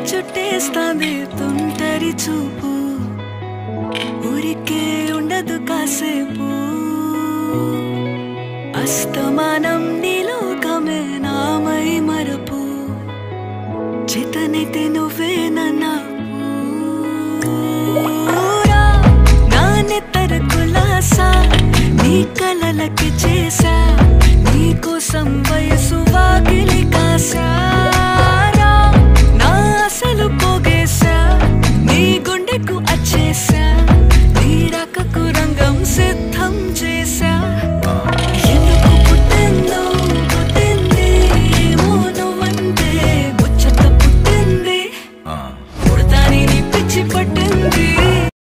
చుట్టేస్తాంది తుంటరి చూపు ఊరికే ఉండదు కాసేపు అస్తమానం నీలోకమే నామై మరపు చేతనైతే నువ్వే నన్నా